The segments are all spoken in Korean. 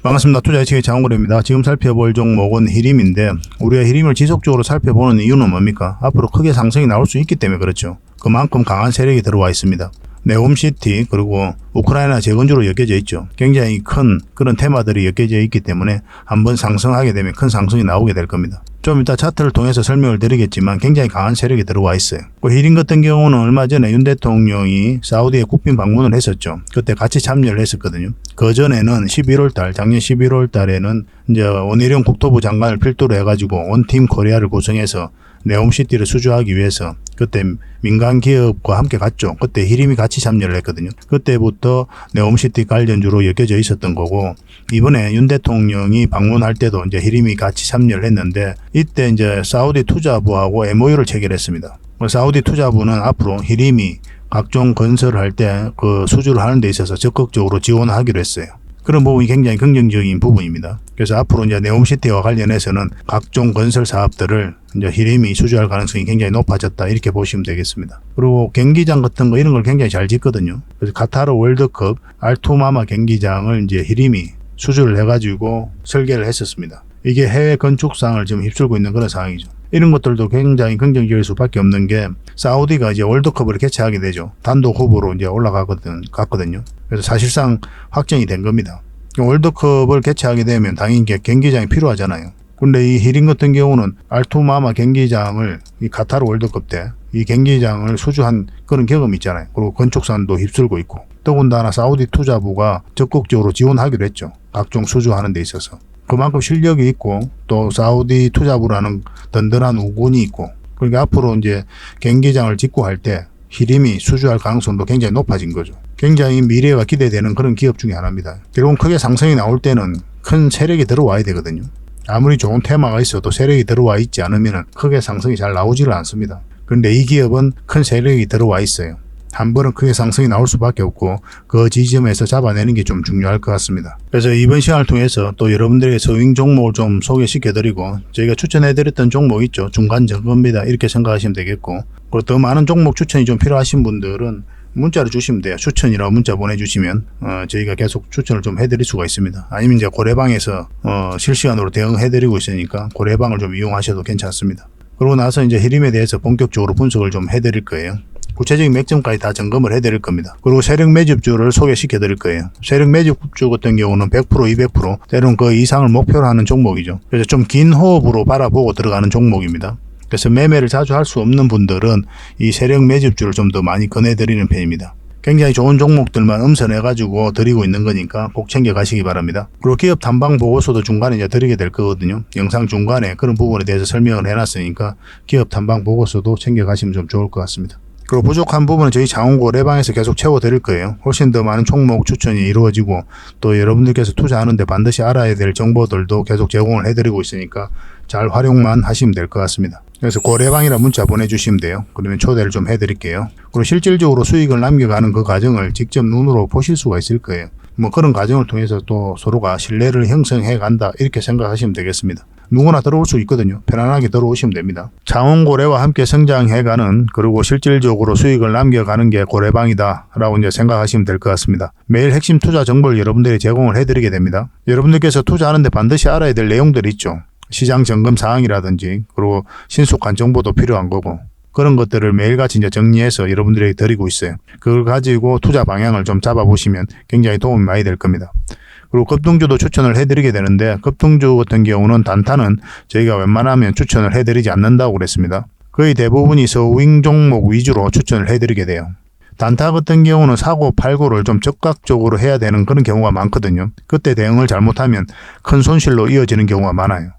반갑습니다. 투자예측의 장원구입니다. 지금 살펴볼 종목은 히림인데 우리가 히림을 지속적으로 살펴보는 이유는 뭡니까? 앞으로 크게 상승이 나올 수 있기 때문에 그렇죠. 그만큼 강한 세력이 들어와 있습니다. 네옴시티 그리고 우크라이나 재건주로 엮여져 있죠. 굉장히 큰 그런 테마들이 엮여져 있기 때문에 한번 상승하게 되면 큰 상승이 나오게 될 겁니다. 좀 이따 차트를 통해서 설명을 드리겠지만 굉장히 강한 세력이 들어와 있어요. 히림 같은 경우는 얼마 전에 윤 대통령이 사우디에 국빈 방문을 했었죠. 그때 같이 참여를 했었거든요. 그 전에는 11월달 작년 11월달에는 이제 원희룡 국토부 장관을 필두로 해가지고 원팀 코리아를 구성해서 네옴시티를 수주하기 위해서 그때 민간 기업과 함께 갔죠. 그때 히림이 같이 참여를 했거든요. 그때부터 네옴시티 관련주로 엮여져 있었던 거고, 이번에 윤 대통령이 방문할 때도 이제 히림이 같이 참여를 했는데, 이때 이제 사우디 투자부하고 MOU를 체결했습니다. 사우디 투자부는 앞으로 히림이 각종 건설을 할 때 그 수주를 하는 데 있어서 적극적으로 지원하기로 했어요. 그런 부분이 굉장히 긍정적인 부분입니다. 그래서 앞으로 이제 네옴시티와 관련해서는 각종 건설 사업들을 이제 히림이 수주할 가능성이 굉장히 높아졌다, 이렇게 보시면 되겠습니다. 그리고 경기장 같은 거 이런 걸 굉장히 잘 짓거든요. 그래서 카타르 월드컵 알투마마 경기장을 이제 히림이 수주를 해가지고 설계를 했었습니다. 이게 해외 건축상을 지금 휩쓸고 있는 그런 상황이죠. 이런 것들도 굉장히 긍정적일 수밖에 없는 게, 사우디가 이제 월드컵을 개최하게 되죠. 단독 후보로 이제 갔거든요. 그래서 사실상 확정이 된 겁니다. 월드컵을 개최하게 되면 당연히 경기장이 필요하잖아요. 근데 이 히림 같은 경우는 알투마마 경기장을 이 카타르 월드컵 때 이 경기장을 수주한 그런 경험이 있잖아요. 그리고 건축산도 휩쓸고 있고, 더군다나 사우디 투자부가 적극적으로 지원하기로 했죠. 각종 수주하는 데 있어서. 그만큼 실력이 있고 또 사우디 투자부라는 든든한 우군이 있고, 그러니까 앞으로 이제 경기장을 짓고 할 때 히림이 수주할 가능성도 굉장히 높아진 거죠. 굉장히 미래가 기대되는 그런 기업 중에 하나입니다. 결국은 크게 상승이 나올 때는 큰 세력이 들어와야 되거든요. 아무리 좋은 테마가 있어도 세력이 들어와 있지 않으면 크게 상승이 잘 나오지를 않습니다. 그런데 이 기업은 큰 세력이 들어와 있어요. 한 번은 크게 상승이 나올 수밖에 없고 그 지점에서 잡아내는 게 좀 중요할 것 같습니다. 그래서 이번 시간을 통해서 또 여러분들에게 서윙 종목을 좀 소개시켜드리고, 저희가 추천해드렸던 종목 있죠. 중간 점검입니다. 이렇게 생각하시면 되겠고, 그리고 더 많은 종목 추천이 좀 필요하신 분들은 문자를 주시면 돼요. 추천이라고 문자 보내주시면 저희가 계속 추천을 좀 해드릴 수가 있습니다. 아니면 이제 고래방에서 실시간으로 대응해드리고 있으니까 고래방을 좀 이용하셔도 괜찮습니다. 그러고 나서 이제 히림에 대해서 본격적으로 분석을 좀 해드릴 거예요. 구체적인 맥점까지 다 점검을 해드릴 겁니다. 그리고 세력 매집주를 소개시켜 드릴 거예요. 세력 매집주 같은 경우는 100%, 200%, 때로는 그 이상을 목표로 하는 종목이죠. 그래서 좀 긴 호흡으로 바라보고 들어가는 종목입니다. 그래서 매매를 자주 할 수 없는 분들은 이 세력 매집주를 좀 더 많이 권해드리는 편입니다. 굉장히 좋은 종목들만 음선해가지고 드리고 있는 거니까 꼭 챙겨가시기 바랍니다. 그리고 기업 탐방 보고서도 중간에 이제 드리게 될 거거든요. 영상 중간에 그런 부분에 대해서 설명을 해놨으니까 기업 탐방 보고서도 챙겨가시면 좀 좋을 것 같습니다. 그리고 부족한 부분은 저희 장원고 레방에서 계속 채워드릴 거예요. 훨씬 더 많은 종목 추천이 이루어지고, 또 여러분들께서 투자하는데 반드시 알아야 될 정보들도 계속 제공을 해드리고 있으니까 잘 활용만 하시면 될 것 같습니다. 그래서 고래방이라 문자 보내주시면 돼요. 그러면 초대를 좀 해드릴게요. 그리고 실질적으로 수익을 남겨가는 그 과정을 직접 눈으로 보실 수가 있을 거예요. 뭐 그런 과정을 통해서 또 서로가 신뢰를 형성해 간다, 이렇게 생각하시면 되겠습니다. 누구나 들어올 수 있거든요. 편안하게 들어오시면 됩니다. 창원고래와 함께 성장해가는, 그리고 실질적으로 수익을 남겨가는 게 고래방이다 라고 이제 생각하시면 될 것 같습니다. 매일 핵심 투자 정보를 여러분들이 제공을 해드리게 됩니다. 여러분들께서 투자하는데 반드시 알아야 될 내용들이 있죠. 시장 점검 사항이라든지, 그리고 신속한 정보도 필요한 거고, 그런 것들을 매일같이 이제 정리해서 여러분들에게 드리고 있어요. 그걸 가지고 투자 방향을 좀 잡아보시면 굉장히 도움이 많이 될 겁니다. 그리고 급등주도 추천을 해드리게 되는데, 급등주 같은 경우는 단타는 저희가 웬만하면 추천을 해드리지 않는다고 그랬습니다. 거의 대부분이 서윙 종목 위주로 추천을 해드리게 돼요. 단타 같은 경우는 사고 팔고를 좀 적극적으로 해야 되는 그런 경우가 많거든요. 그때 대응을 잘못하면 큰 손실로 이어지는 경우가 많아요.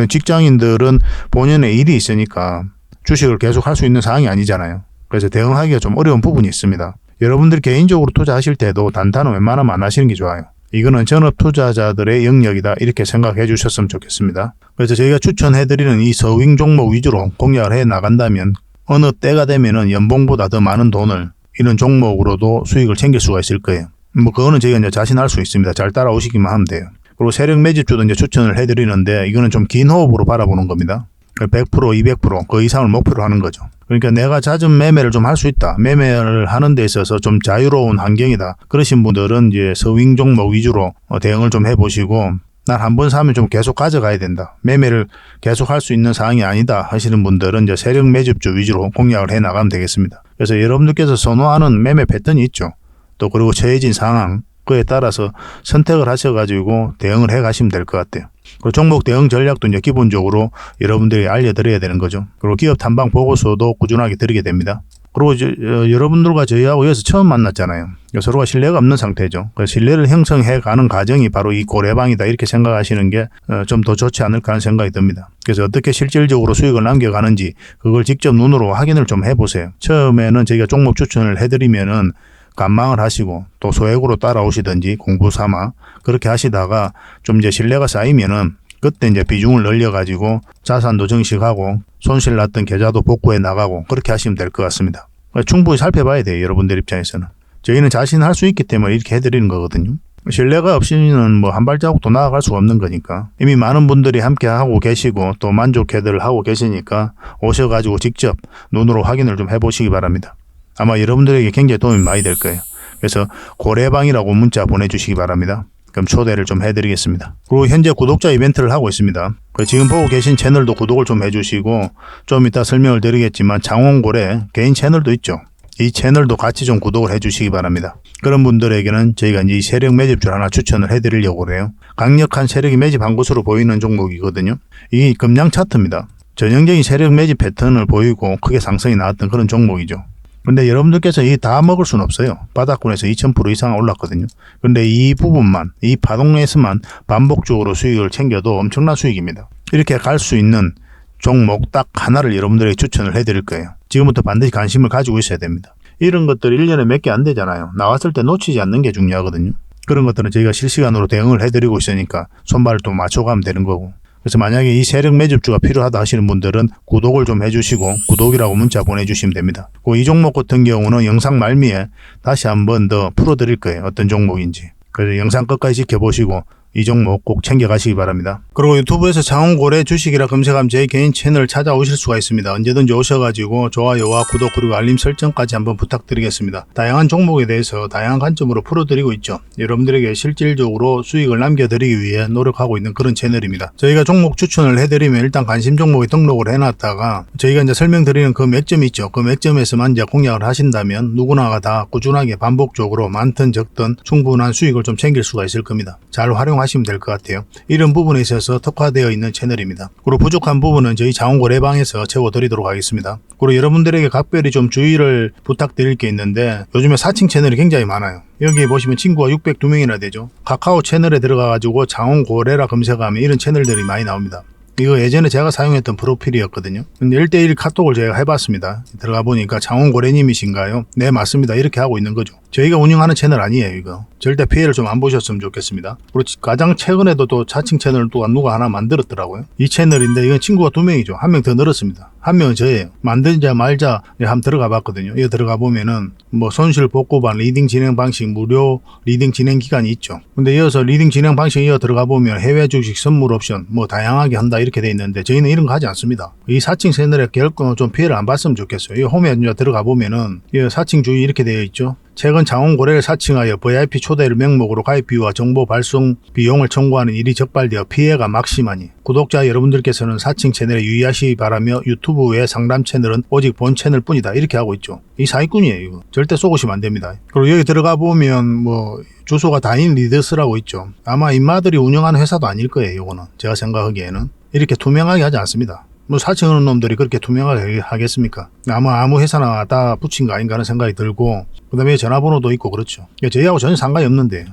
직장인들은 본연의 일이 있으니까 주식을 계속 할 수 있는 상황이 아니잖아요. 그래서 대응하기가 좀 어려운 부분이 있습니다. 여러분들 개인적으로 투자하실 때도 단타는 웬만하면 안 하시는 게 좋아요. 이거는 전업 투자자들의 영역이다, 이렇게 생각해 주셨으면 좋겠습니다. 그래서 저희가 추천해드리는 이 서윙 종목 위주로 공략을 해 나간다면 어느 때가 되면은 연봉보다 더 많은 돈을 이런 종목으로도 수익을 챙길 수가 있을 거예요. 뭐 그거는 저희가 이제 자신할 수 있습니다. 잘 따라오시기만 하면 돼요. 그리고 세력 매집주도 이제 추천을 해드리는데, 이거는 좀 긴 호흡으로 바라보는 겁니다. 100%, 200%, 그 이상을 목표로 하는 거죠. 그러니까 내가 잦은 매매를 좀 할 수 있다. 매매를 하는 데 있어서 좀 자유로운 환경이다. 그러신 분들은 이제 서윙 종목 위주로 대응을 좀 해보시고, 난 한 번 사면 좀 계속 가져가야 된다. 매매를 계속 할 수 있는 상황이 아니다 하시는 분들은 이제 세력 매집주 위주로 공략을 해 나가면 되겠습니다. 그래서 여러분들께서 선호하는 매매 패턴이 있죠. 또 그리고 처해진 상황, 그에 따라서 선택을 하셔가지고 대응을 해 가시면 될 것 같아요. 그리고 종목 대응 전략도 이제 기본적으로 여러분들이 알려드려야 되는 거죠. 그리고 기업 탐방 보고서도 꾸준하게 드리게 됩니다. 그리고 이제 여러분들과 저희하고 여기서 처음 만났잖아요. 서로가 신뢰가 없는 상태죠. 그래서 신뢰를 형성해 가는 과정이 바로 이 고래방이다 이렇게 생각하시는 게 좀 더 좋지 않을까 하는 생각이 듭니다. 그래서 어떻게 실질적으로 수익을 남겨가는지 그걸 직접 눈으로 확인을 좀 해보세요. 처음에는 저희가 종목 추천을 해드리면은 관망을 하시고 또 소액으로 따라오시든지 공부 삼아 그렇게 하시다가 좀 이제 신뢰가 쌓이면은 그때 이제 비중을 늘려가지고 자산도 증식하고 손실 났던 계좌도 복구해 나가고 그렇게 하시면 될 것 같습니다. 충분히 살펴봐야 돼요. 여러분들 입장에서는. 저희는 자신할 수 있기 때문에 이렇게 해드리는 거거든요. 신뢰가 없이는 뭐 한 발자국도 나아갈 수가 없는 거니까. 이미 많은 분들이 함께 하고 계시고 또 만족해들 하고 계시니까 오셔가지고 직접 눈으로 확인을 좀 해보시기 바랍니다. 아마 여러분들에게 굉장히 도움이 많이 될 거예요. 그래서 고래방이라고 문자 보내주시기 바랍니다. 그럼 초대를 좀 해드리겠습니다. 그리고 현재 구독자 이벤트를 하고 있습니다. 지금 보고 계신 채널도 구독을 좀 해주시고 좀 이따 설명을 드리겠지만 장원고래 개인 채널도 있죠. 이 채널도 같이 좀 구독을 해주시기 바랍니다. 그런 분들에게는 저희가 이제 세력 매집주를 하나 추천을 해드리려고 그래요. 강력한 세력이 매집한 것으로 보이는 종목이거든요. 이게 금량 차트입니다. 전형적인 세력 매집 패턴을 보이고 크게 상승이 나왔던 그런 종목이죠. 근데 여러분들께서 이 다 먹을 수는 없어요. 바닥권에서 2000% 이상 올랐거든요. 근데 이 부분만, 이 파동에서만 반복적으로 수익을 챙겨도 엄청난 수익입니다. 이렇게 갈 수 있는 종목 딱 하나를 여러분들에게 추천을 해드릴 거예요. 지금부터 반드시 관심을 가지고 있어야 됩니다. 이런 것들 1년에 몇 개 안 되잖아요. 나왔을 때 놓치지 않는 게 중요하거든요. 그런 것들은 저희가 실시간으로 대응을 해드리고 있으니까 손발을 또 맞춰가면 되는 거고. 그래서 만약에 이 세력 매집주가 필요하다 하시는 분들은 구독을 좀 해주시고 구독이라고 문자 보내주시면 됩니다. 이 종목 같은 경우는 영상 말미에 다시 한번 더 풀어드릴 거예요. 어떤 종목인지. 그래서 영상 끝까지 지켜보시고 이 종목 꼭 챙겨가시기 바랍니다. 그리고 유튜브에서 장원고래 주식이라 검색하면 제 개인 채널 찾아오실 수가 있습니다. 언제든지 오셔가지고 좋아요와 구독 그리고 알림 설정까지 한번 부탁드리겠습니다. 다양한 종목에 대해서 다양한 관점으로 풀어드리고 있죠. 여러분들에게 실질적으로 수익을 남겨드리기 위해 노력하고 있는 그런 채널입니다. 저희가 종목 추천을 해드리면 일단 관심 종목에 등록을 해놨다가 저희가 이제 설명드리는 그 맥점이 있죠. 그 맥점에서만 이제 공략을 하신다면 누구나가 다 꾸준하게 반복적으로 많든 적든 충분한 수익을 좀 챙길 수가 있을 겁니다. 잘 활용하시면 될 것 같아요. 이런 부분에 있어서 특화되어 있는 채널입니다. 그리고 부족한 부분은 저희 장원고래방에서 채워드리도록 하겠습니다. 그리고 여러분들에게 각별히 좀 주의를 부탁드릴 게 있는데 요즘에 사칭 채널이 굉장히 많아요. 여기 보시면 친구가 602명이나 되죠. 카카오 채널에 들어가가지고 장원고래라 검색하면 이런 채널들이 많이 나옵니다. 이거 예전에 제가 사용했던 프로필이었거든요. 근데 1대1 카톡을 제가 해봤습니다. 들어가 보니까 장원고래님이신가요? 네, 맞습니다. 이렇게 하고 있는 거죠. 저희가 운영하는 채널 아니에요, 이거. 절대 피해를 좀 안 보셨으면 좋겠습니다. 그리고 가장 최근에도 또 자칭 채널을 또 누가 하나 만들었더라고요. 이 채널인데 이건 친구가 2명이죠. 한 명 더 늘었습니다. 한 명은 저예요. 만들자 말자 한번 들어가 봤거든요. 이거 들어가 보면은 뭐 손실 복구반 리딩 진행 방식 무료 리딩 진행 기간이 있죠. 근데 이어서 리딩 진행 방식 이어 들어가 보면 해외 주식 선물 옵션 뭐 다양하게 한다 이렇게 돼 있는데 저희는 이런 거 하지 않습니다. 이 사칭 채널에 결코 좀 피해를 안 봤으면 좋겠어요. 이 홈에 들어가 보면은 이 사칭 주의 이렇게 되어 있죠. 최근 장원고래를 사칭하여 VIP 초대를 명목으로 가입 비유와 정보 발송 비용을 청구하는 일이 적발되어 피해가 막심하니 구독자 여러분들께서는 사칭 채널에 유의하시기 바라며 유튜브 외 상담 채널은 오직 본 채널 뿐이다 이렇게 하고 있죠. 이 사기꾼이에요. 이거 절대 속으시면 안 됩니다. 그리고 여기 들어가 보면 뭐 주소가 다인 리더스라고 있죠. 아마 인마들이 운영하는 회사도 아닐 거예요. 이거는 제가 생각하기에는 이렇게 투명하게 하지 않습니다. 뭐 사칭하는 놈들이 그렇게 투명하게 하겠습니까? 아마 아무 회사나 다 붙인 거 아닌가 하는 생각이 들고 그 다음에 전화번호도 있고 그렇죠. 저희하고 전혀 상관이 없는데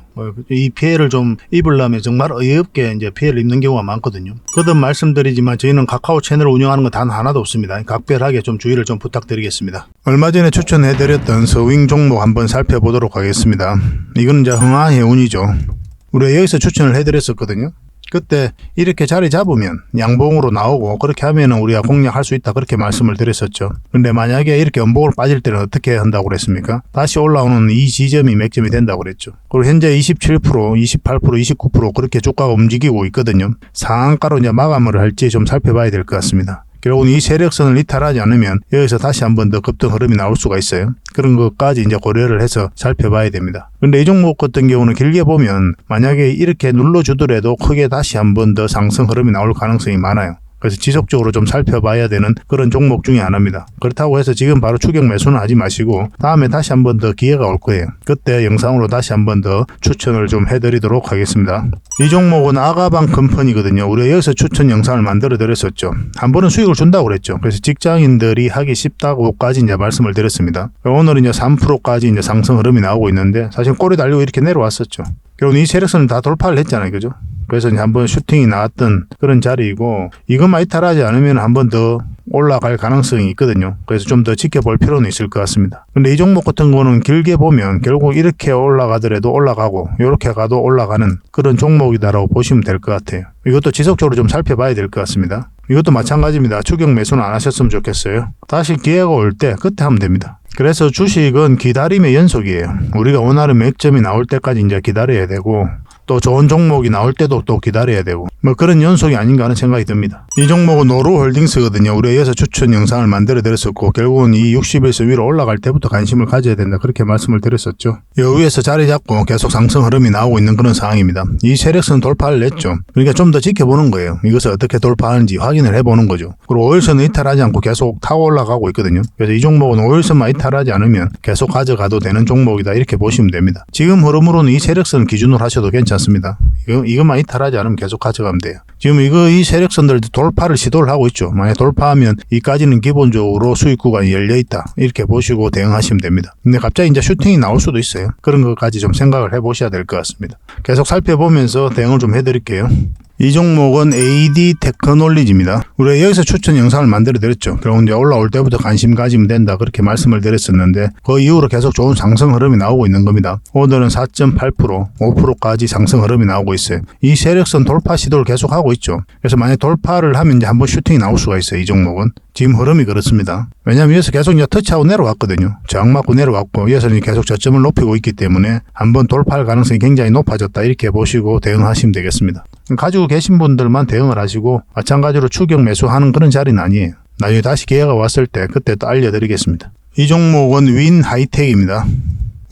이 피해를 좀 입으려면 정말 어이없게 이제 피해를 입는 경우가 많거든요. 거듭 말씀드리지만 저희는 카카오 채널을 운영하는 건 단 하나도 없습니다. 각별하게 좀 주의를 좀 부탁드리겠습니다. 얼마 전에 추천해드렸던 서윙 종목 한번 살펴보도록 하겠습니다. 이건 이제 흥하해운이죠. 우리가 여기서 추천을 해드렸었거든요. 그때 이렇게 자리 잡으면 양봉으로 나오고 그렇게 하면 우리가 공략할 수 있다 그렇게 말씀을 드렸었죠. 근데 만약에 이렇게 연봉으로 빠질 때는 어떻게 한다고 그랬습니까? 다시 올라오는 이 지점이 맥점이 된다고 그랬죠. 그리고 현재 27%, 28%, 29% 그렇게 주가가 움직이고 있거든요. 상한가로 이제 마감을 할지 좀 살펴봐야 될 것 같습니다. 결국은 이 세력선을 이탈하지 않으면 여기서 다시 한 번 더 급등 흐름이 나올 수가 있어요. 그런 것까지 이제 고려를 해서 살펴봐야 됩니다. 근데 이 종목 같은 경우는 길게 보면 만약에 이렇게 눌러주더라도 크게 다시 한 번 더 상승 흐름이 나올 가능성이 많아요. 그래서 지속적으로 좀 살펴봐야 되는 그런 종목 중에 하나입니다. 그렇다고 해서 지금 바로 추격 매수는 하지 마시고 다음에 다시 한 번 더 기회가 올 거예요. 그때 영상으로 다시 한 번 더 추천을 좀 해드리도록 하겠습니다. 이 종목은 아가방 컴퍼니거든요. 우리가 여기서 추천 영상을 만들어 드렸었죠. 한 번은 수익을 준다고 그랬죠. 그래서 직장인들이 하기 쉽다고까지 이제 말씀을 드렸습니다. 오늘은 이제 3%까지 이제 상승 흐름이 나오고 있는데 사실 꼬리 달리고 이렇게 내려왔었죠. 결국 이 세력선을 다 돌파를 했잖아요. 그죠? 그래서 이제 한번 슈팅이 나왔던 그런 자리이고 이것만 이탈하지 않으면 한 번 더 올라갈 가능성이 있거든요. 그래서 좀 더 지켜볼 필요는 있을 것 같습니다. 근데 이 종목 같은 거는 길게 보면 결국 이렇게 올라가더라도 올라가고 이렇게 가도 올라가는 그런 종목이다라고 보시면 될 것 같아요. 이것도 지속적으로 좀 살펴봐야 될 것 같습니다. 이것도 마찬가지입니다. 추격 매수는 안 하셨으면 좋겠어요. 다시 기회가 올 때 그때 하면 됩니다. 그래서 주식은 기다림의 연속이에요. 우리가 원하는 맥점이 나올 때까지 이제 기다려야 되고 또 좋은 종목이 나올 때도 또 기다려야 되고 뭐 그런 연속이 아닌가 하는 생각이 듭니다. 이 종목은 노루홀딩스거든요. 우리가 이어서 추천 영상을 만들어 드렸었고 결국은 이 60에서 위로 올라갈 때부터 관심을 가져야 된다 그렇게 말씀을 드렸었죠. 이 위에서 자리 잡고 계속 상승 흐름이 나오고 있는 그런 상황입니다. 이 세력선 돌파를 냈죠. 그러니까 좀 더 지켜보는 거예요. 이것을 어떻게 돌파하는지 확인을 해보는 거죠. 그리고 5일선은 이탈하지 않고 계속 타고 올라가고 있거든요. 그래서 이 종목은 5일선만 이탈하지 않으면 계속 가져가도 되는 종목이다 이렇게 보시면 됩니다. 지금 흐름으로는 이 세력선 기준으로 하셔도 괜찮습니다. 이것만 이탈하지 않으면 계속 가져가면 돼요. 지금 이 세력선들 돌파를 시도를 하고 있죠. 만약 돌파하면 이까지는 기본적으로 수익 구간이 열려있다 이렇게 보시고 대응하시면 됩니다. 근데 갑자기 이제 슈팅이 나올 수도 있어요. 그런 것까지 좀 생각을 해보셔야 될 것 같습니다. 계속 살펴보면서 대응을 좀 해드릴게요. 이 종목은 AD 테크놀리지입니다. 우리가 여기서 추천 영상을 만들어 드렸죠. 결국 이제 올라올 때부터 관심 가지면 된다 그렇게 말씀을 드렸었는데 그 이후로 계속 좋은 상승 흐름이 나오고 있는 겁니다. 오늘은 4.8%, 5%까지 상승 흐름이 나오고 있어요. 이 세력선 돌파 시도를 계속 하고 있죠. 그래서 만약 돌파를 하면 이제 한번 슈팅이 나올 수가 있어요. 이 종목은. 지금 흐름이 그렇습니다. 왜냐하면 여기서 계속 이제 터치하고 내려왔거든요. 저항 맞고 내려왔고 여기서는 계속 저점을 높이고 있기 때문에 한번 돌파할 가능성이 굉장히 높아졌다 이렇게 보시고 대응하시면 되겠습니다. 가지고 계신 분들만 대응을 하시고 마찬가지로 추격 매수하는 그런 자리는 아니에요. 나중에 다시 기회가 왔을 때 그때 또 알려드리겠습니다. 이 종목은 윈 하이텍입니다.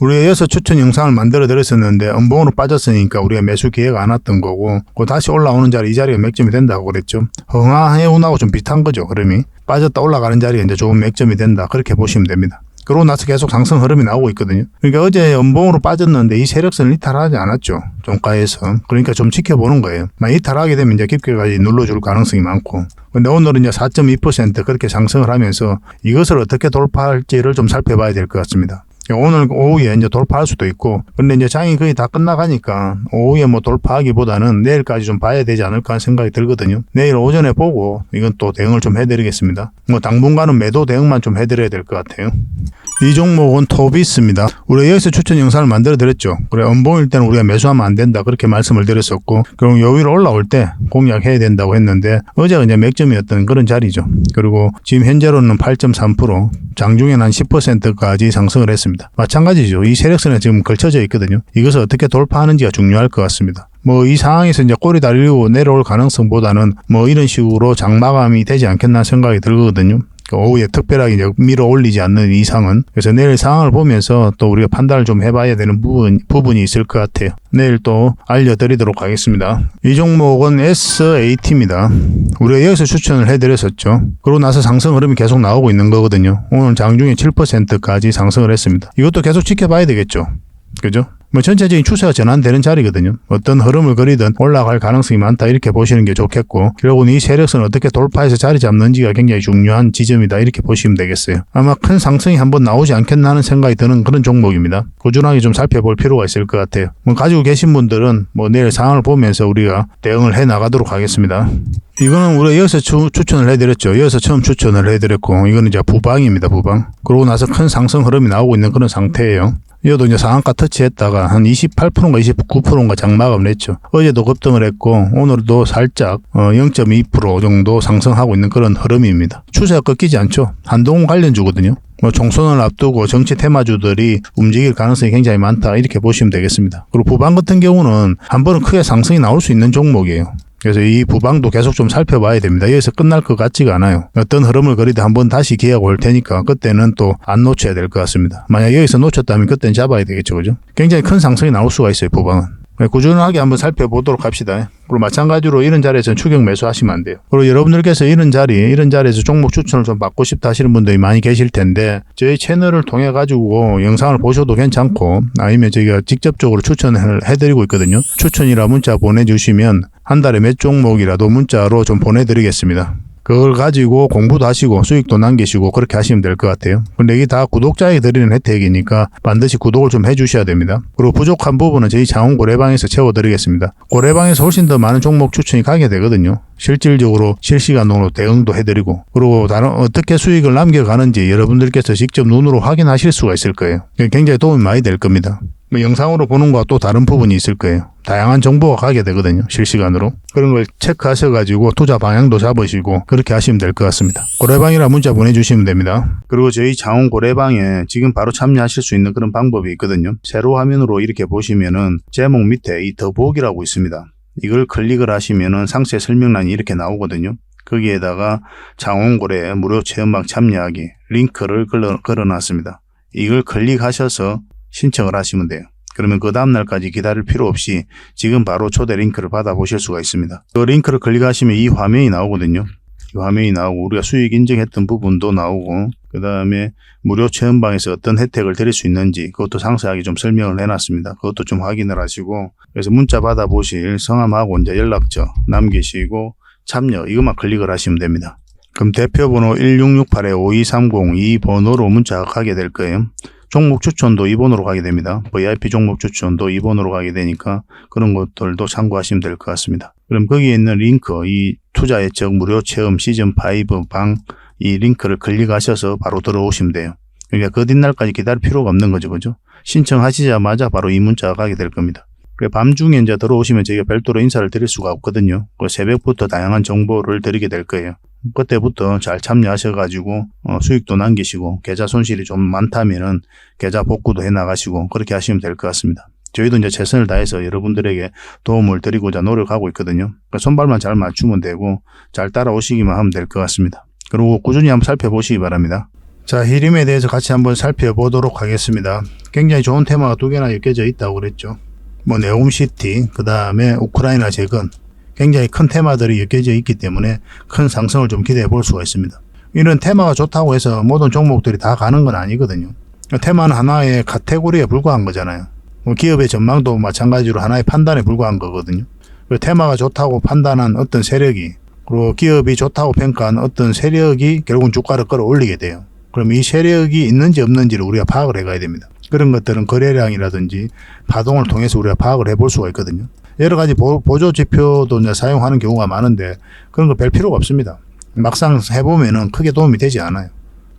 우리가 여기서 추천 영상을 만들어 드렸었는데 음봉으로 빠졌으니까 우리가 매수 기회가 안 왔던 거고 다시 올라오는 자리 이 자리가 맥점이 된다고 그랬죠. 흥하해운하고 좀 비슷한 거죠. 흐름이 빠졌다 올라가는 자리가 이제 좋은 맥점이 된다 그렇게 보시면 됩니다. 그러고 나서 계속 상승 흐름이 나오고 있거든요. 그러니까 어제 음봉으로 빠졌는데 이 세력선을 이탈하지 않았죠. 종가에서. 그러니까 좀 지켜보는 거예요. 만약 이탈하게 되면 이제 깊게까지 눌러줄 가능성이 많고. 근데 오늘은 이제 4.2% 그렇게 상승을 하면서 이것을 어떻게 돌파할지를 좀 살펴봐야 될 것 같습니다. 오늘 오후에 이제 돌파할 수도 있고, 근데 이제 장이 거의 다 끝나가니까 오후에 뭐 돌파하기보다는 내일까지 좀 봐야 되지 않을까 하는 생각이 들거든요. 내일 오전에 보고 이건 또 대응을 좀 해드리겠습니다. 뭐 당분간은 매도 대응만 좀 해드려야 될 것 같아요. 이 종목은 토비스입니다. 우리가 여기서 추천 영상을 만들어 드렸죠. 그래, 음봉일 때는 우리가 매수하면 안 된다 그렇게 말씀을 드렸었고, 그럼 요 위로 올라올 때 공략해야 된다고 했는데 어제가 이제 맥점이었던 그런 자리죠. 그리고 지금 현재로는 8.3%, 장중에는 한 10%까지 상승을 했습니다. 마찬가지죠. 이 세력선에 지금 걸쳐져 있거든요. 이것을 어떻게 돌파하는지가 중요할 것 같습니다. 뭐 이 상황에서 이제 꼬리 달리고 내려올 가능성보다는 뭐 이런 식으로 장마감이 되지 않겠나 생각이 들거든요. 오후에 특별하게 이제 밀어 올리지 않는 이상은. 그래서 내일 상황을 보면서 또 우리가 판단을 좀 해봐야 되는 부분이 있을 것 같아요. 내일 또 알려드리도록 하겠습니다. 이 종목은 SAT입니다. 우리가 여기서 추천을 해드렸었죠. 그러고 나서 상승 흐름이 계속 나오고 있는 거거든요. 오늘 장중에 7%까지 상승을 했습니다. 이것도 계속 지켜봐야 되겠죠. 그죠? 뭐 전체적인 추세가 전환되는 자리거든요. 어떤 흐름을 그리든 올라갈 가능성이 많다 이렇게 보시는 게 좋겠고, 결국은 이 세력선을 어떻게 돌파해서 자리 잡는지가 굉장히 중요한 지점이다 이렇게 보시면 되겠어요. 아마 큰 상승이 한번 나오지 않겠나 하는 생각이 드는 그런 종목입니다. 꾸준하게 좀 살펴볼 필요가 있을 것 같아요. 뭐 가지고 계신 분들은 뭐 내일 상황을 보면서 우리가 대응을 해 나가도록 하겠습니다. 이거는 우리가 여기서 추천을 해드렸죠. 여기서 처음 추천을 해드렸고, 이거는 이제 부방입니다. 부방. 그러고 나서 큰 상승 흐름이 나오고 있는 그런 상태예요. 이것도 이제 상한가 터치했다가 한 28%인가 29%인가 장마감을 했죠. 어제도 급등을 했고 오늘도 살짝 0.2% 정도 상승하고 있는 그런 흐름입니다. 추세가 꺾이지 않죠. 한동훈 관련주거든요. 뭐 총선을 앞두고 정치 테마주들이 움직일 가능성이 굉장히 많다 이렇게 보시면 되겠습니다. 그리고 부방 같은 경우는 한 번은 크게 상승이 나올 수 있는 종목이에요. 그래서 이 부방도 계속 좀 살펴봐야 됩니다. 여기서 끝날 것 같지가 않아요. 어떤 흐름을 그리도 한번 다시 기회가 올 테니까 그때는 또 안 놓쳐야 될 것 같습니다. 만약 여기서 놓쳤다면 그때는 잡아야 되겠죠. 그죠? 굉장히 큰 상승이 나올 수가 있어요. 부방은. 꾸준하게 한번 살펴보도록 합시다. 그리고 마찬가지로 이런 자리에서는 추격 매수하시면 안 돼요. 그리고 여러분들께서 이런 자리에서 종목 추천을 좀 받고 싶다 하시는 분들이 많이 계실 텐데 저희 채널을 통해 가지고 영상을 보셔도 괜찮고 아니면 저희가 직접적으로 추천을 해드리고 있거든요. 추천이라 문자 보내주시면 한 달에 몇 종목이라도 문자로 좀 보내드리겠습니다. 그걸 가지고 공부도 하시고 수익도 남기시고 그렇게 하시면 될 것 같아요. 근데 이게 다 구독자에게 드리는 혜택이니까 반드시 구독을 좀 해주셔야 됩니다. 그리고 부족한 부분은 저희 장원 고래방에서 채워드리겠습니다. 고래방에서 훨씬 더 많은 종목 추천이 가게 되거든요. 실질적으로 실시간으로 대응도 해드리고 그리고 다른 어떻게 수익을 남겨가는지 여러분들께서 직접 눈으로 확인하실 수가 있을 거예요. 굉장히 도움이 많이 될 겁니다. 영상으로 보는 거와 또 다른 부분이 있을 거예요. 다양한 정보가 가게 되거든요. 실시간으로. 그런 걸 체크하셔가지고 투자 방향도 잡으시고 그렇게 하시면 될 것 같습니다. 고래방이라 문자 보내주시면 됩니다. 그리고 저희 장원 고래방에 지금 바로 참여하실 수 있는 그런 방법이 있거든요. 세로 화면으로 이렇게 보시면은 제목 밑에 이 더보기라고 있습니다. 이걸 클릭을 하시면은 상세 설명란이 이렇게 나오거든요. 거기에다가 장원고래 무료 체험방 참여하기 링크를 걸어놨습니다. 이걸 클릭하셔서 신청을 하시면 돼요. 그러면 그 다음날까지 기다릴 필요 없이 지금 바로 초대 링크를 받아보실 수가 있습니다. 그 링크를 클릭하시면 이 화면이 나오거든요. 이 화면이 나오고 우리가 수익 인증했던 부분도 나오고 그 다음에 무료 체험방에서 어떤 혜택을 드릴 수 있는지 그것도 상세하게 좀 설명을 해놨습니다. 그것도 좀 확인을 하시고 그래서 문자 받아보실 성함하고 이제 연락처 남기시고 참여 이것만 클릭을 하시면 됩니다. 그럼 대표번호 1668-5230 이 번호로 문자가 가게 될 거예요. 종목 추천도 2번으로 가게 됩니다. VIP 종목 추천도 2번으로 가게 되니까 그런 것들도 참고하시면 될 것 같습니다. 그럼 거기에 있는 링크, 이 투자 예측 무료 체험 시즌5 방 이 링크를 클릭하셔서 바로 들어오시면 돼요. 그러니까 그 뒷날까지 기다릴 필요가 없는 거죠. 그죠? 신청하시자마자 바로 이 문자가 가게 될 겁니다. 밤중에 이제 들어오시면 저희가 별도로 인사를 드릴 수가 없거든요. 새벽부터 다양한 정보를 드리게 될 거예요. 그때부터 잘 참여하셔가지고 수익도 남기시고 계좌 손실이 좀 많다면은 계좌 복구도 해나가시고 그렇게 하시면 될 것 같습니다. 저희도 이제 최선을 다해서 여러분들에게 도움을 드리고자 노력하고 있거든요. 그러니까 손발만 잘 맞추면 되고 잘 따라오시기만 하면 될 것 같습니다. 그리고 꾸준히 한번 살펴보시기 바랍니다. 자, 히림에 대해서 같이 한번 살펴보도록 하겠습니다. 굉장히 좋은 테마가 두 개나 엮여져 있다고 그랬죠. 네옴시티, 그 다음에 우크라이나 재건 굉장히 큰 테마들이 엮여져 있기 때문에 큰 상승을 좀 기대해 볼 수가 있습니다. 이런 테마가 좋다고 해서 모든 종목들이 다 가는 건 아니거든요. 테마는 하나의 카테고리에 불과한 거잖아요. 기업의 전망도 마찬가지로 하나의 판단에 불과한 거거든요. 테마가 좋다고 판단한 어떤 세력이 그리고 기업이 좋다고 평가한 어떤 세력이 결국은 주가를 끌어올리게 돼요. 그럼 이 세력이 있는지 없는지를 우리가 파악을 해가야 됩니다. 그런 것들은 거래량이라든지 파동을 통해서 우리가 파악을 해볼 수가 있거든요. 여러 가지 보조 지표도 이제 사용하는 경우가 많은데 그런 거 별 필요가 없습니다. 막상 해보면은 크게 도움이 되지 않아요.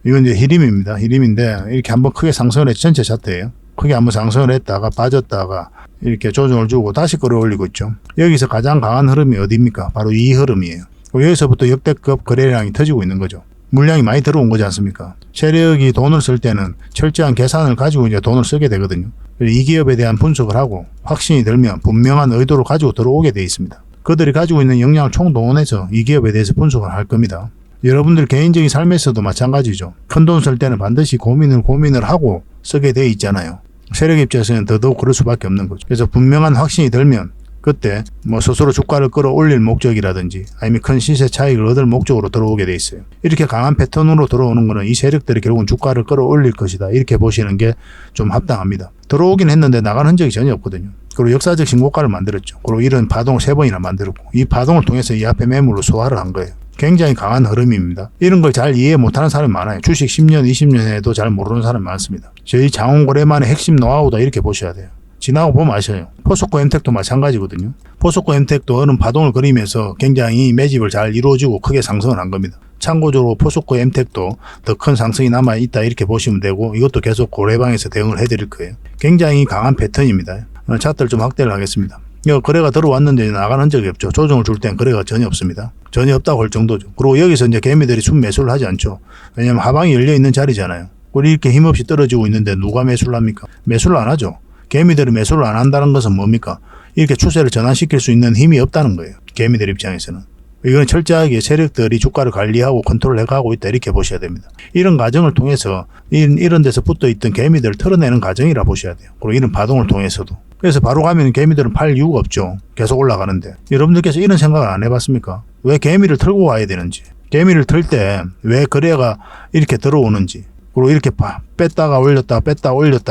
이건 이제 히림입니다. 히림인데 이렇게 한번 크게 상승을 했죠. 전체 차트예요. 크게 한번 상승을 했다가 빠졌다가 이렇게 조정을 주고 다시 끌어올리고 있죠. 여기서 가장 강한 흐름이 어디입니까? 바로 이 흐름이에요. 여기서부터 역대급 거래량이 터지고 있는 거죠. 물량이 많이 들어온 거지 않습니까? 세력이 돈을 쓸 때는 철저한 계산을 가지고 이제 돈을 쓰게 되거든요. 이 기업에 대한 분석을 하고 확신이 들면 분명한 의도를 가지고 들어오게 돼 있습니다. 그들이 가지고 있는 역량을 총동원해서 이 기업에 대해서 분석을 할 겁니다. 여러분들 개인적인 삶에서도 마찬가지죠. 큰 돈 쓸 때는 반드시 고민을 하고 쓰게 돼 있잖아요. 세력 입장에서는 더더욱 그럴 수밖에 없는 거죠. 그래서 분명한 확신이 들면 그때 스스로 주가를 끌어올릴 목적이라든지 아니면 큰 시세 차익을 얻을 목적으로 들어오게 돼 있어요. 이렇게 강한 패턴으로 들어오는 거는 이 세력들이 결국은 주가를 끌어올릴 것이다. 이렇게 보시는 게 좀 합당합니다. 들어오긴 했는데 나간 흔적이 전혀 없거든요. 그리고 역사적 신고가를 만들었죠. 그리고 이런 파동을 3번이나 만들었고 이 파동을 통해서 이 앞에 매물로 소화를 한 거예요. 굉장히 강한 흐름입니다. 이런 걸 잘 이해 못하는 사람이 많아요. 주식 10년, 20년 해도 잘 모르는 사람이 많습니다. 저희 장원고래만의 핵심 노하우다 이렇게 보셔야 돼요. 지나고 보면 아셔요. 포스코 엠텍도 마찬가지거든요. 포스코 엠텍도 어느 파동을 그리면서 굉장히 매집을 잘 이루어지고 크게 상승을 한 겁니다. 참고적으로 포스코 엠텍도 더 큰 상승이 남아있다 이렇게 보시면 되고 이것도 계속 고래방에서 대응을 해드릴 거예요. 굉장히 강한 패턴입니다. 차트를 좀 확대를 하겠습니다. 거래가 들어왔는데 나가는 적이 없죠. 조정을 줄 땐 거래가 전혀 없습니다. 전혀 없다고 할 정도죠. 그리고 여기서 이제 개미들이 순매수를 하지 않죠. 왜냐하면 하방이 열려있는 자리잖아요. 그리고 이렇게 힘없이 떨어지고 있는데 누가 매수를 합니까? 매수를 안 하죠. 개미들이 매수를 안 한다는 것은 뭡니까? 이렇게 추세를 전환시킬 수 있는 힘이 없다는 거예요. 개미들 입장에서는. 이건 철저하게 세력들이 주가를 관리하고 컨트롤해가고 있다 이렇게 보셔야 됩니다. 이런 과정을 통해서 이런 데서 붙어있던 개미들을 털어내는 과정이라 보셔야 돼요. 그리고 이런 파동을 통해서도. 그래서 바로 가면 개미들은 팔 이유가 없죠. 계속 올라가는데. 여러분들께서 이런 생각을 안 해봤습니까? 왜 개미를 털고 와야 되는지. 개미를 털 때 왜 거래가 이렇게 들어오는지. 그리고 이렇게 뺐다가 올렸다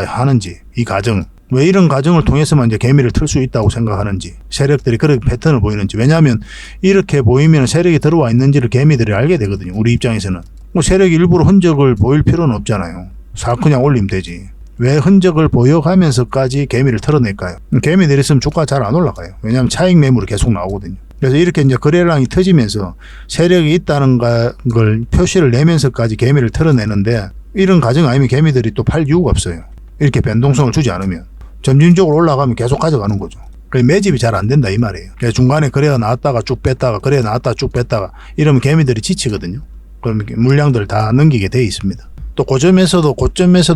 하는지. 이 과정. 왜 이런 과정을 통해서만 이제 개미를 틀 수 있다고 생각하는지, 세력들이 그런 패턴을 보이는지. 왜냐하면 이렇게 보이면 세력이 들어와 있는지를 개미들이 알게 되거든요. 우리 입장에서는. 뭐 세력이 일부러 흔적을 보일 필요는 없잖아요. 싹 그냥 올리면 되지. 왜 흔적을 보여가면서까지 개미를 털어낼까요? 개미들이 있으면 주가 잘 안 올라가요. 왜냐하면 차익 매물이 계속 나오거든요. 그래서 이렇게 이제 거래량이 터지면서 세력이 있다는 걸 표시를 내면서까지 개미를 털어내는데, 이런 과정 아니면 개미들이 또 팔 이유가 없어요. 이렇게 변동성을 주지 않으면. 점진적으로 올라가면 계속 가져가는 거죠. 매집이 잘 안 된다 이 말이에요. 중간에 거래가 나왔다가 쭉 뺐다가 거래가 나왔다가 쭉 뺐다가 이러면 개미들이 지치거든요. 그럼 물량들 다 넘기게 돼 있습니다. 또 고점에서도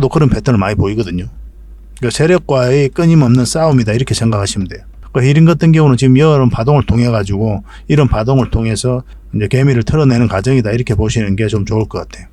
그런 패턴을 많이 보이거든요. 세력과의 끊임없는 싸움이다 이렇게 생각하시면 돼요. 히림 같은 경우는 지금 이런 파동을 통해 가지고 이런 파동을 통해서 이제 개미를 털어내는 과정이다 이렇게 보시는 게 좀 좋을 것 같아요.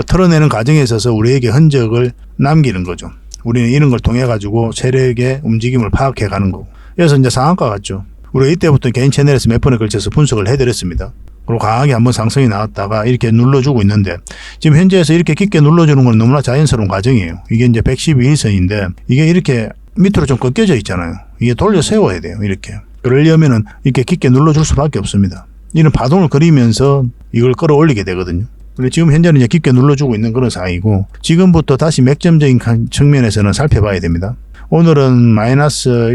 털어내는 과정에 있어서 우리에게 흔적을 남기는 거죠. 우리는 이런 걸 통해 가지고 세력의 움직임을 파악해 가는 거고. 그래서 이제 상한가 같죠. 우리가 이때부터 개인 채널에서 몇 번에 걸쳐서 분석을 해드렸습니다. 그리고 강하게 한번 상승이 나왔다가 이렇게 눌러주고 있는데, 지금 현재에서 이렇게 깊게 눌러주는 건 너무나 자연스러운 과정이에요. 이게 이제 112일선인데 이게 이렇게 밑으로 좀 꺾여져 있잖아요. 이게 돌려 세워야 돼요. 이렇게. 그러려면은 이렇게 깊게 눌러줄 수밖에 없습니다. 이런 파동을 그리면서 이걸 끌어올리게 되거든요. 근데 지금 현재는 이제 깊게 눌러주고 있는 그런 상황이고, 지금부터 다시 맥점적인 측면에서는 살펴봐야 됩니다. 오늘은 마이너스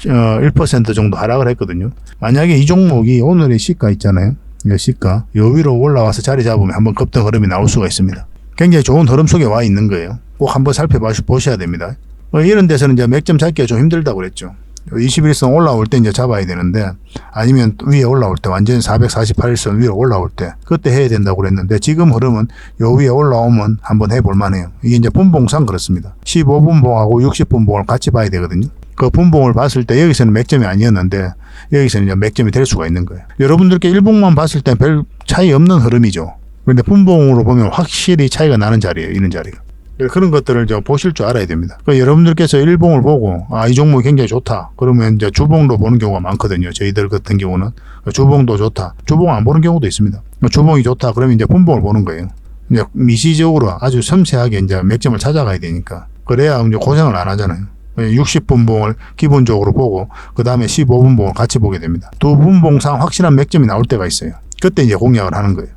1% 정도 하락을 했거든요. 만약에 이 종목이 오늘의 시가 있잖아요. 이 시가 요 위로 올라와서 자리 잡으면 한번 급등 흐름이 나올 수가 있습니다. 굉장히 좋은 흐름 속에 와 있는 거예요. 꼭 한번 살펴보셔야 됩니다. 이런 데서는 이제 맥점 잡기가 좀 힘들다고 그랬죠. 21일선 올라올 때 이제 잡아야 되는데, 아니면 위에 올라올 때 완전 448일선 위로 올라올 때 그때 해야 된다고 그랬는데, 지금 흐름은 요 위에 올라오면 한번 해볼 만해요. 이게 이제 분봉상 그렇습니다. 15분봉하고 60분봉을 같이 봐야 되거든요. 그 분봉을 봤을 때 여기서는 맥점이 아니었는데 여기서는 이제 맥점이 될 수가 있는 거예요. 여러분들께 일봉만 봤을 때 별 차이 없는 흐름이죠. 그런데 분봉으로 보면 확실히 차이가 나는 자리예요. 이런 자리가. 그런 것들을 좀 보실 줄 알아야 됩니다. 그러니까 여러분들께서 일봉을 보고 이 종목이 굉장히 좋다 그러면 이제 주봉도 보는 경우가 많거든요. 저희들 같은 경우는 주봉도 좋다, 주봉 안 보는 경우도 있습니다. 주봉이 좋다 그러면 이제 분봉을 보는 거예요. 이제 미시적으로 아주 섬세하게 이제 맥점을 찾아가야 되니까, 그래야 이제 고생을 안 하잖아요. 60분봉을 기본적으로 보고 그 다음에 15분봉을 같이 보게 됩니다. 두 분봉상 확실한 맥점이 나올 때가 있어요. 그때 이제 공략을 하는 거예요.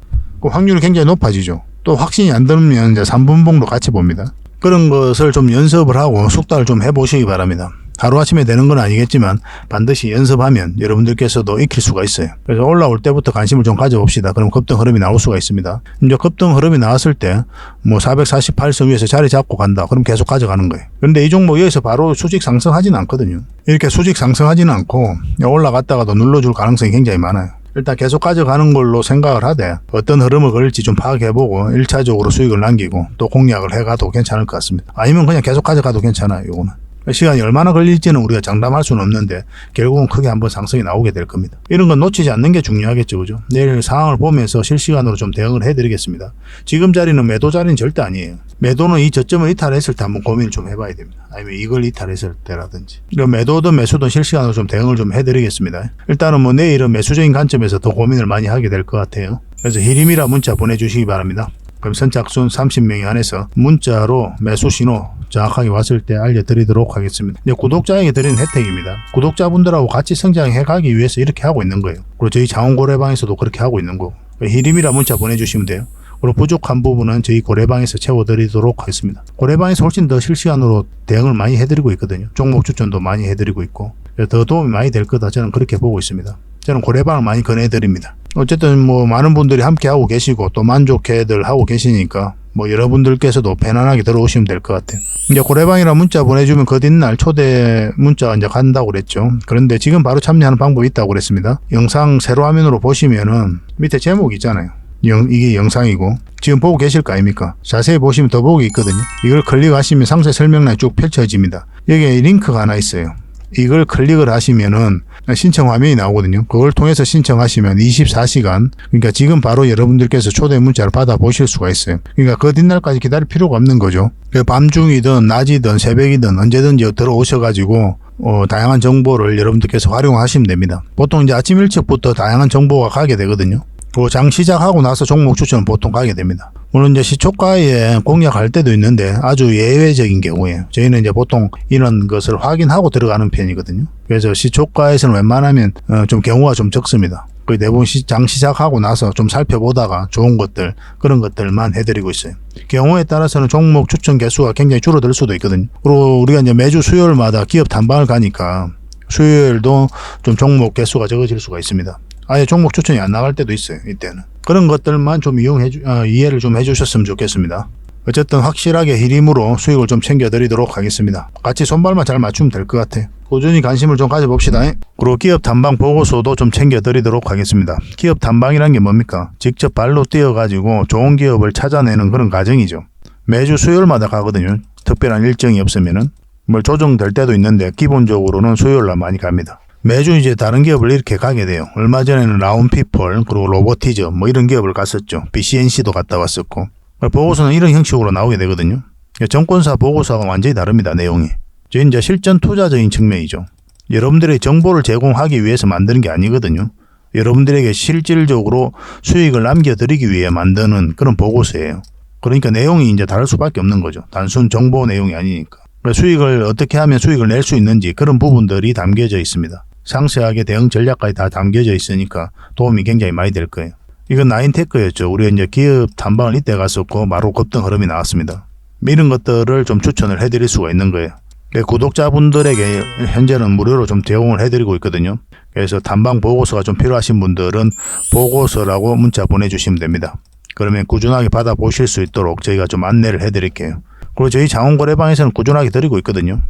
그 확률이 굉장히 높아지죠. 또 확신이 안 들면 이제 3분봉도 같이 봅니다. 그런 것을 좀 연습을 하고 숙달을 좀 해보시기 바랍니다. 하루아침에 되는 건 아니겠지만 반드시 연습하면 여러분들께서도 익힐 수가 있어요. 그래서 올라올 때부터 관심을 좀 가져봅시다. 그럼 급등 흐름이 나올 수가 있습니다. 이제 급등 흐름이 나왔을 때 뭐 448선 위에서 자리 잡고 간다. 그럼 계속 가져가는 거예요. 그런데 이 종목 여기서 바로 수직 상승하지는 않거든요. 이렇게 수직 상승하지는 않고 올라갔다가도 눌러줄 가능성이 굉장히 많아요. 일단 계속 가져가는 걸로 생각을 하되 어떤 흐름을 그릴지 좀 파악해보고 1차적으로 수익을 남기고 또 공략을 해가도 괜찮을 것 같습니다. 아니면 그냥 계속 가져가도 괜찮아요. 요거는 시간이 얼마나 걸릴지는 우리가 장담할 수는 없는데 결국은 크게 한번 상승이 나오게 될 겁니다. 이런 건 놓치지 않는 게 중요하겠죠. 그죠? 내일 상황을 보면서 실시간으로 좀 대응을 해드리겠습니다. 지금 자리는 매도 자리는 절대 아니에요. 매도는 이 저점을 이탈했을 때 한번 고민을 좀 해봐야 됩니다. 아니면 이걸 이탈했을 때라든지. 매도든 매수든 실시간으로 좀 대응을 좀 해드리겠습니다. 일단은 뭐 내일은 매수적인 관점에서 더 고민을 많이 하게 될 것 같아요. 그래서 히림이라 문자 보내주시기 바랍니다. 그럼 선착순 30명이 안에서 문자로 매수 신호 정확하게 왔을 때 알려드리도록 하겠습니다. 이제 구독자에게 드리는 혜택입니다. 구독자분들하고 같이 성장해 가기 위해서 이렇게 하고 있는 거예요. 그리고 저희 자원고래방에서도 그렇게 하고 있는 거고, 히림이라 문자 보내주시면 돼요. 그리고 부족한 부분은 저희 고래방에서 채워드리도록 하겠습니다. 고래방에서 훨씬 더 실시간으로 대응을 많이 해드리고 있거든요. 종목 추천도 많이 해드리고 있고 더 도움이 많이 될 거다 저는 그렇게 보고 있습니다. 저는 고래방을 많이 권해드립니다. 어쨌든 뭐 많은 분들이 함께 하고 계시고 또 만족해들 하고 계시니까 뭐 여러분들께서도 편안하게 들어오시면 될 것 같아요. 이제 고래방이라 문자 보내주면 그 뒷날 초대 문자가 이제 간다고 그랬죠. 그런데 지금 바로 참여하는 방법이 있다고 그랬습니다. 영상 세로 화면으로 보시면은 밑에 제목이 있잖아요. 이게 영상이고 지금 보고 계실 거 아닙니까? 자세히 보시면 더보기 있거든요. 이걸 클릭하시면 상세 설명란이 쭉 펼쳐집니다. 여기에 링크가 하나 있어요. 이걸 클릭을 하시면은 신청 화면이 나오거든요. 그걸 통해서 신청하시면 24시간, 그러니까 지금 바로 여러분들께서 초대 문자를 받아보실 수가 있어요. 그러니까 그 뒷날까지 기다릴 필요가 없는 거죠. 밤중이든 낮이든 새벽이든 언제든지 들어오셔가지고 다양한 정보를 여러분들께서 활용하시면 됩니다. 보통 이제 아침 일찍부터 다양한 정보가 가게 되거든요. 그 장 시작하고 나서 종목 추천은 보통 가게 됩니다. 물론 이제 시초가에 공략할 때도 있는데 아주 예외적인 경우에 저희는 이제 보통 이런 것을 확인하고 들어가는 편이거든요. 그래서 시초가에서는 웬만하면 좀 경우가 좀 적습니다. 거의 대부분 장 시작하고 나서 좀 살펴보다가 좋은 것들, 그런 것들만 해드리고 있어요. 경우에 따라서는 종목 추천 개수가 굉장히 줄어들 수도 있거든요. 그리고 우리가 이제 매주 수요일마다 기업 탐방을 가니까 수요일도 좀 종목 개수가 적어질 수가 있습니다. 아예 종목 추천이 안 나갈 때도 있어요. 이때는 그런 것들만 좀 이해를 좀 해주셨으면 좋겠습니다. 어쨌든 확실하게 히림으로 수익을 좀 챙겨드리도록 하겠습니다. 같이 손발만 잘 맞추면 될 것 같아요. 꾸준히 관심을 좀 가져봅시다. 그리고 기업 탐방 보고서도 좀 챙겨드리도록 하겠습니다. 기업 탐방이란 게 뭡니까? 직접 발로 뛰어가지고 좋은 기업을 찾아내는 그런 과정이죠. 매주 수요일마다 가거든요. 특별한 일정이 없으면은 뭐 조정될 때도 있는데 기본적으로는 수요일날 많이 갑니다. 매주 이제 다른 기업을 이렇게 가게 돼요. 얼마 전에는 라운피플, 그리고 로보티즈 뭐 이런 기업을 갔었죠. BCNC도 갔다 왔었고. 보고서는 이런 형식으로 나오게 되거든요. 정권사 보고서가 완전히 다릅니다. 내용이. 저 이제 실전 투자적인 측면이죠. 여러분들의 정보를 제공하기 위해서 만드는 게 아니거든요. 여러분들에게 실질적으로 수익을 남겨드리기 위해 만드는 그런 보고서예요. 그러니까 내용이 이제 다를 수밖에 없는 거죠. 단순 정보 내용이 아니니까. 수익을 어떻게 하면 수익을 낼 수 있는지 그런 부분들이 담겨져 있습니다. 상세하게 대응 전략까지 다 담겨져 있으니까 도움이 굉장히 많이 될 거예요. 이건 나인테크였죠. 우리가 이제 기업 탐방을 이때 갔었고 바로 급등 흐름이 나왔습니다. 이런 것들을 좀 추천을 해드릴 수가 있는 거예요. 구독자분들에게 현재는 무료로 좀 제공을 해드리고 있거든요. 그래서 탐방 보고서가 좀 필요하신 분들은 보고서라고 문자 보내주시면 됩니다. 그러면 꾸준하게 받아보실 수 있도록 저희가 좀 안내를 해드릴게요. 그리고 저희 장원거래방에서는 꾸준하게 드리고 있거든요.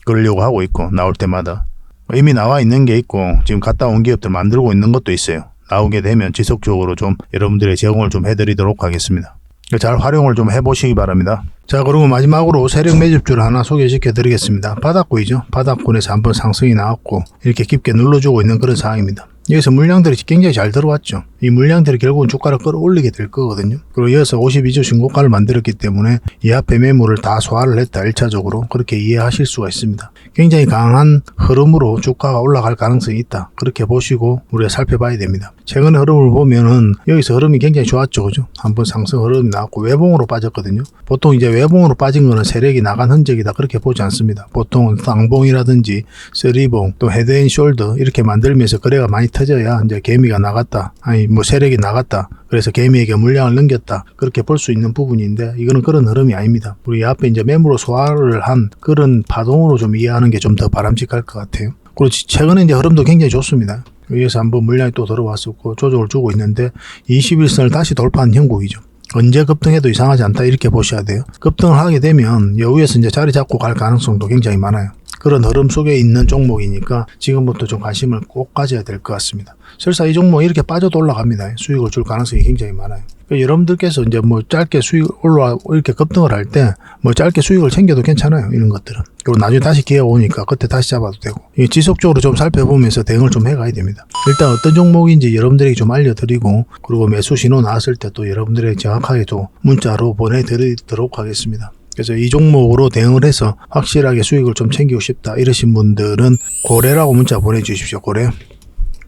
그러려고 하고 있고 나올 때마다. 이미 나와 있는 게 있고 지금 갔다 온 기업들 만들고 있는 것도 있어요. 나오게 되면 지속적으로 좀 여러분들의 제공을 좀 해드리도록 하겠습니다. 잘 활용을 좀 해보시기 바랍니다. 자, 그리고 마지막으로 세력 매집주를 하나 소개시켜 드리겠습니다. 바닥구이죠. 바닥권에서 한번 상승이 나왔고 이렇게 깊게 눌러주고 있는 그런 상황입니다. 여기서 물량들이 굉장히 잘 들어왔죠. 이 물량들이 결국은 주가를 끌어올리게 될 거거든요. 그리고 이어서 52주 신고가를 만들었기 때문에 이 앞에 매물을 다 소화를 했다. 1차적으로 그렇게 이해하실 수가 있습니다. 굉장히 강한 흐름으로 주가가 올라갈 가능성이 있다. 그렇게 보시고 우리가 살펴봐야 됩니다. 최근 흐름을 보면은 여기서 흐름이 굉장히 좋았죠. 그죠? 한번 상승 흐름이 나왔고 외봉으로 빠졌거든요. 보통 이제 외봉으로 빠진 거는 세력이 나간 흔적이다. 그렇게 보지 않습니다. 보통은 쌍봉이라든지 쓰리봉 또 헤드앤숄더 이렇게 만들면서 거래가 많이 터져야 이제 개미가 나갔다. 아니 뭐 세력이 나갔다. 그래서 개미에게 물량을 넘겼다. 그렇게 볼 수 있는 부분인데 이거는 그런 흐름이 아닙니다. 우리 앞에 이제 매물로 소화를 한 그런 파동으로 좀 이해하는 게 좀 더 바람직할 것 같아요. 그리고 최근에 이제 흐름도 굉장히 좋습니다. 여기서 한번 물량이 또 들어왔었고 조정을 주고 있는데 21선을 다시 돌파한 형국이죠. 언제 급등해도 이상하지 않다 이렇게 보셔야 돼요. 급등을 하게 되면 여기에서 이제 자리 잡고 갈 가능성도 굉장히 많아요. 그런 흐름 속에 있는 종목이니까 지금부터 좀 관심을 꼭 가져야 될 것 같습니다. 설사 이 종목 이렇게 빠져도 올라갑니다. 수익을 줄 가능성이 굉장히 많아요. 그러니까 여러분들께서 이제 뭐 짧게 수익 이렇게 급등을 할 때 뭐 짧게 수익을 챙겨도 괜찮아요. 이런 것들은. 그리고 나중에 다시 기회가 오니까 그때 다시 잡아도 되고. 이게 지속적으로 좀 살펴보면서 대응을 좀 해가야 됩니다. 일단 어떤 종목인지 여러분들에게 좀 알려드리고 그리고 매수 신호 나왔을 때 또 여러분들에게 정확하게 또 문자로 보내드리도록 하겠습니다. 그래서 이 종목으로 대응을 해서 확실하게 수익을 좀 챙기고 싶다 이러신 분들은 고래라고 문자 보내주십시오. 고래.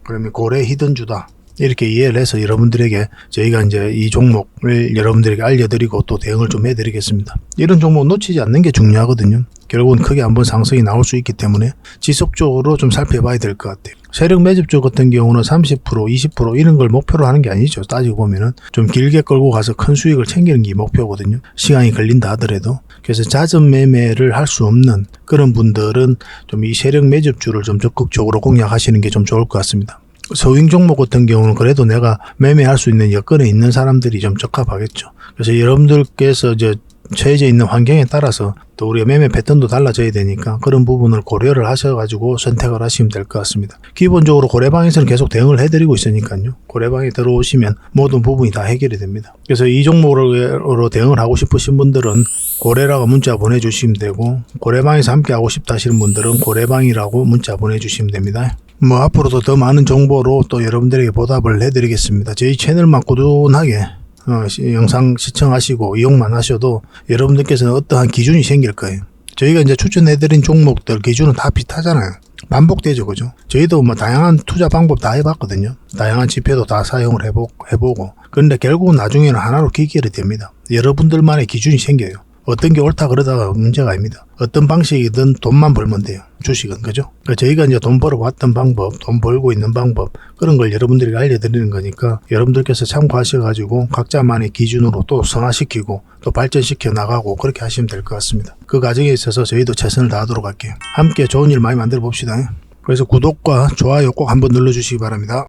그러면 고래 히든주다. 이렇게 이해를 해서 여러분들에게 저희가 이제 이 종목을 여러분들에게 알려드리고 또 대응을 좀 해드리겠습니다. 이런 종목 놓치지 않는 게 중요하거든요. 결국은 크게 한번 상승이 나올 수 있기 때문에 지속적으로 좀 살펴봐야 될 것 같아요. 세력 매집주 같은 경우는 30%, 20% 이런 걸 목표로 하는 게 아니죠. 따지고 보면은 좀 길게 끌고 가서 큰 수익을 챙기는 게 목표거든요. 시간이 걸린다 하더라도. 그래서 잦은 매매를 할 수 없는 그런 분들은 좀 이 세력 매집주를 좀 적극적으로 공략하시는 게 좀 좋을 것 같습니다. 서윙 종목 같은 경우는 그래도 내가 매매할 수 있는 여건에 있는 사람들이 좀 적합하겠죠. 그래서 여러분들께서 이제 처해져 있는 환경에 따라서 또 우리가 매매 패턴도 달라져야 되니까 그런 부분을 고려를 하셔가지고 선택을 하시면 될 것 같습니다. 기본적으로 고래방에서는 계속 대응을 해드리고 있으니까요. 고래방에 들어오시면 모든 부분이 다 해결이 됩니다. 그래서 이 종목으로 대응을 하고 싶으신 분들은 고래라고 문자 보내주시면 되고, 고래방에서 함께 하고 싶다 하시는 분들은 고래방이라고 문자 보내주시면 됩니다. 앞으로도 더 많은 정보로 또 여러분들에게 보답을 해드리겠습니다. 저희 채널만 꾸준하게 영상 시청하시고 이용만 하셔도 여러분들께서는 어떠한 기준이 생길 거예요. 저희가 이제 추천해드린 종목들 기준은 다 비슷하잖아요. 반복되죠, 그죠? 저희도 다양한 투자 방법 다 해봤거든요. 다양한 지표도 다 사용을 해보고. 그런데 결국은 나중에는 하나로 귀결이 됩니다. 여러분들만의 기준이 생겨요. 어떤 게 옳다 그러다가 문제가 아닙니다. 어떤 방식이든 돈만 벌면 돼요. 주식은, 그죠? 그러니까 저희가 이제 돈 벌어왔던 방법, 돈 벌고 있는 방법, 그런 걸 여러분들에게 알려드리는 거니까 여러분들께서 참고하셔가지고 각자만의 기준으로 또 성화시키고 또 발전시켜 나가고 그렇게 하시면 될 것 같습니다. 그 과정에 있어서 저희도 최선을 다하도록 할게요. 함께 좋은 일 많이 만들어 봅시다. 그래서 구독과 좋아요 꼭 한번 눌러주시기 바랍니다.